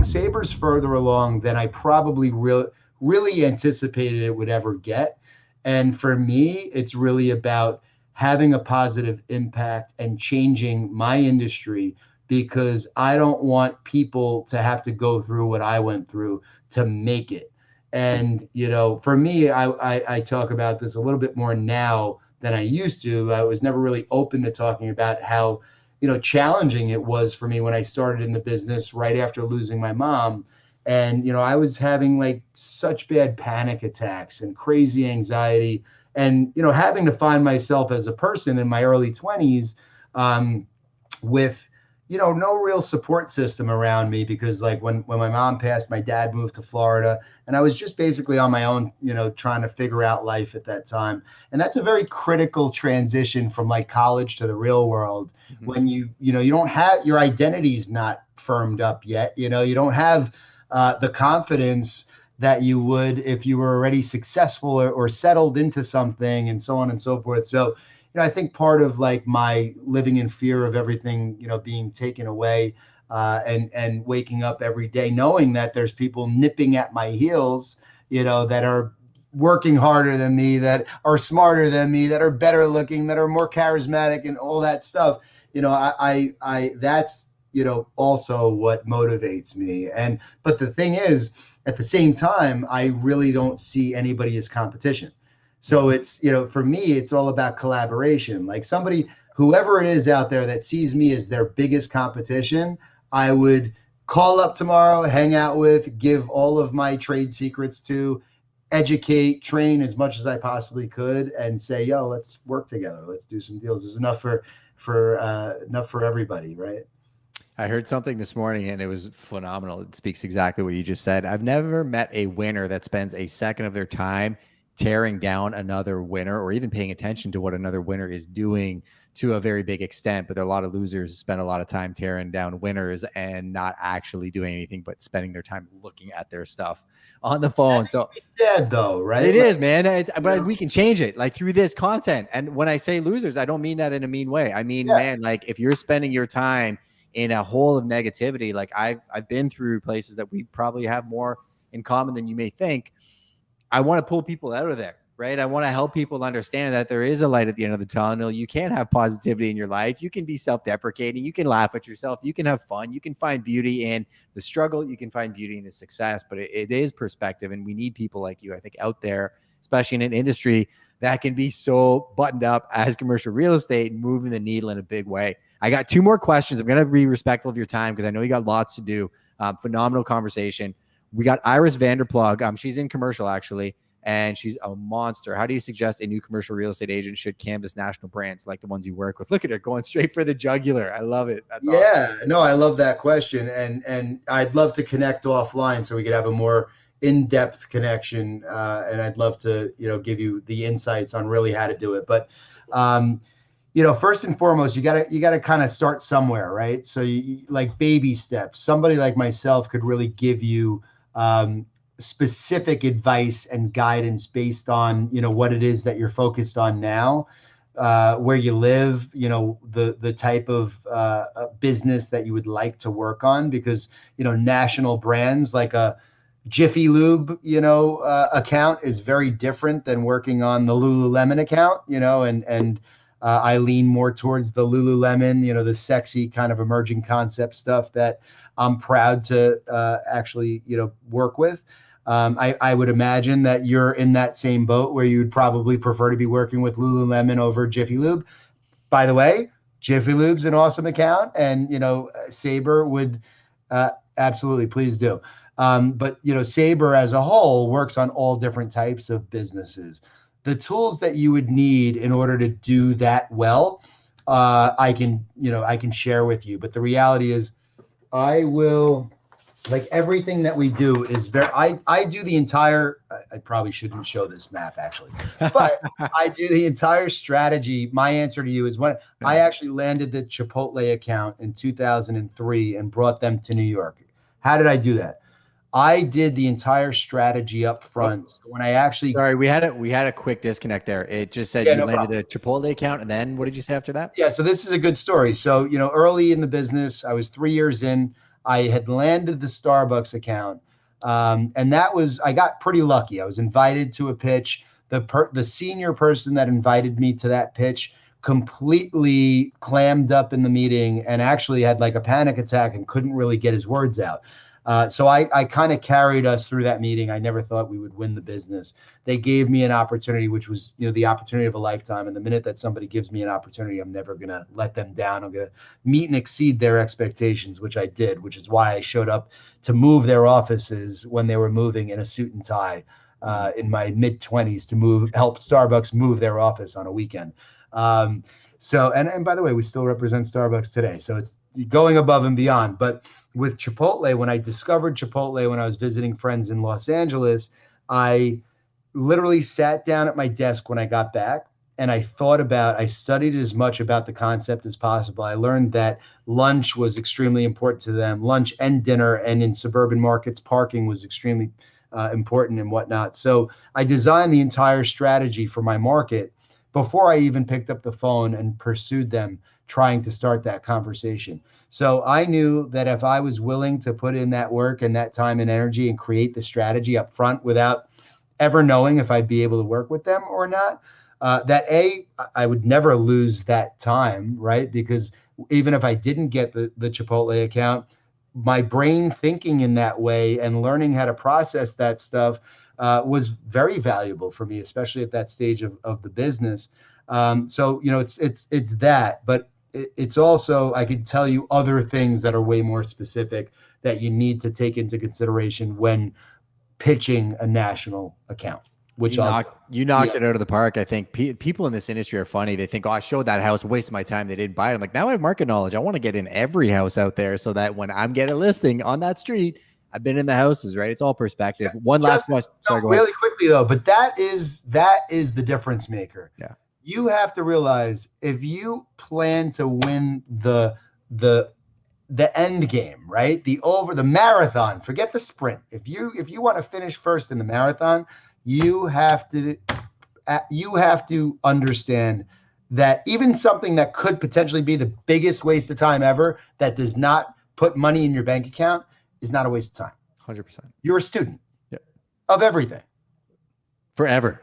Sabre's further along than I probably really anticipated it would ever get. And for me, it's really about having a positive impact and changing my industry, because I don't want people to have to go through what I went through to make it. And, for me, I talk about this a little bit more now than I used to. I was never really open to talking about how, challenging it was for me when I started in the business right after losing my mom. And, I was having like such bad panic attacks and crazy anxiety, and, having to find myself as a person in my early 20s, with, no real support system around me, because like when my mom passed, my dad moved to Florida, and I was just basically on my own, trying to figure out life at that time. And that's a very critical transition from like college to the real world, when you don't have your identity's not firmed up yet. You don't have the confidence that you would if you were already successful or settled into something, and so on and so forth. So, I think part of like my living in fear of everything, being taken away, and waking up every day knowing that there's people nipping at my heels, that are working harder than me, that are smarter than me, that are better looking, that are more charismatic, and all that stuff. I that's, also what motivates me. But the thing is, at the same time, I really don't see anybody as competition. So it's, for me, it's all about collaboration. Like whoever it is out there that sees me as their biggest competition, I would call up tomorrow, hang out with, give all of my trade secrets to, educate, train as much as I possibly could, and say, yo, let's work together. Let's do some deals. There's enough for everybody, right? I heard something this morning and it was phenomenal. It speaks exactly what you just said. I've never met a winner that spends a second of their time tearing down another winner, or even paying attention to what another winner is doing to a very big extent. But there are a lot of losers who spend a lot of time tearing down winners and not actually doing anything but spending their time looking at their stuff on the phone. So dead though, right? It is, man. But we can change it like through this content. And when I say losers, I don't mean that in a mean way. I mean, man, like if you're spending your time in a hole of negativity, like I've been through places that we probably have more in common than you may think. I want to pull people out of there, right? I want to help people understand that there is a light at the end of the tunnel. You can have positivity in your life. You can be self-deprecating. You can laugh at yourself. You can have fun. You can find beauty in the struggle. You can find beauty in the success, but it is perspective. And we need people like you, I think, out there, especially in an industry that can be so buttoned up as commercial real estate, moving the needle in a big way. I got 2 more questions. I'm going to be respectful of your time because I know you got lots to do. Phenomenal conversation. We got Iris Vanderplug. She's in commercial actually, and she's a monster. How do you suggest a new commercial real estate agent should canvas national brands like the ones you work with? Look at her going straight for the jugular. I love it. That's awesome. Yeah, no, I love that question. And I'd love to connect offline so we could have a more in-depth connection. And I'd love to, give you the insights on really how to do it. But, first and foremost, you gotta kind of start somewhere, right? So you like baby steps. Somebody like myself could really give you specific advice and guidance based on, what it is that you're focused on now, where you live, the type of business that you would like to work on, because, national brands like a Jiffy Lube, account is very different than working on the Lululemon account, and I lean more towards the Lululemon, the sexy kind of emerging concept stuff that I'm proud to actually, work with. I would imagine that you're in that same boat where you'd probably prefer to be working with Lululemon over Jiffy Lube. By the way, Jiffy Lube's an awesome account, and SABRE would absolutely, please do. But SABRE as a whole works on all different types of businesses. The tools that you would need in order to do that well, I can share with you. But the reality is, like everything that we do is I do the entire, I probably shouldn't show this map actually, but I do the entire strategy. My answer to you is when I actually landed the Chipotle account in 2003 and brought them to New York. How did I do that? I did the entire strategy up front. So when I actually, sorry, we had a quick disconnect there. It just said you landed the Chipotle account, and then what did you say after that? Yeah, so this is a good story. So early in the business, I was 3 years in. I had landed the Starbucks account. And I got pretty lucky. I was invited to a pitch. The senior person that invited me to that pitch completely clammed up in the meeting and actually had like a panic attack and couldn't really get his words out. So I kind of carried us through that meeting. I never thought we would win the business. They gave me an opportunity, which was, the opportunity of a lifetime. And the minute that somebody gives me an opportunity, I'm never going to let them down. I'm going to meet and exceed their expectations, which I did, which is why I showed up to move their offices when they were moving in a suit and tie in my mid-20s to help Starbucks move their office on a weekend. So, and by the way, we still represent Starbucks today. So it's going above and beyond. But with Chipotle, when I discovered Chipotle when I was visiting friends in Los Angeles, I literally sat down at my desk when I got back and I studied as much about the concept as possible. I learned that lunch was extremely important to them, lunch and dinner, and in suburban markets, parking was extremely important and whatnot. So I designed the entire strategy for my market before I even picked up the phone and pursued them trying to start that conversation. So I knew that if I was willing to put in that work and that time and energy and create the strategy up front without ever knowing if I'd be able to work with them or not, I would never lose that time, right? Because even if I didn't get the Chipotle account, my brain thinking in that way and learning how to process that stuff was very valuable for me, especially at that stage of the business. So, it's that, but it's also, I could tell you other things that are way more specific that you need to take into consideration when pitching a national account. Which you knocked it out of the park. I think people in this industry are funny. They think, oh, I showed that house, wasted my time. They didn't buy it. I'm like, now I have market knowledge. I want to get in every house out there so that when I'm getting a listing on that street, I've been in the houses, right? It's all perspective. One last question. Sorry, go really quickly though, but that is the difference maker. Yeah. You have to realize if you plan to win the end game, right? The marathon, forget the sprint. If you want to finish first in the marathon, you have to understand that even something that could potentially be the biggest waste of time ever that does not put money in your bank account is not a waste of time. 100%. You're a student of everything. Forever.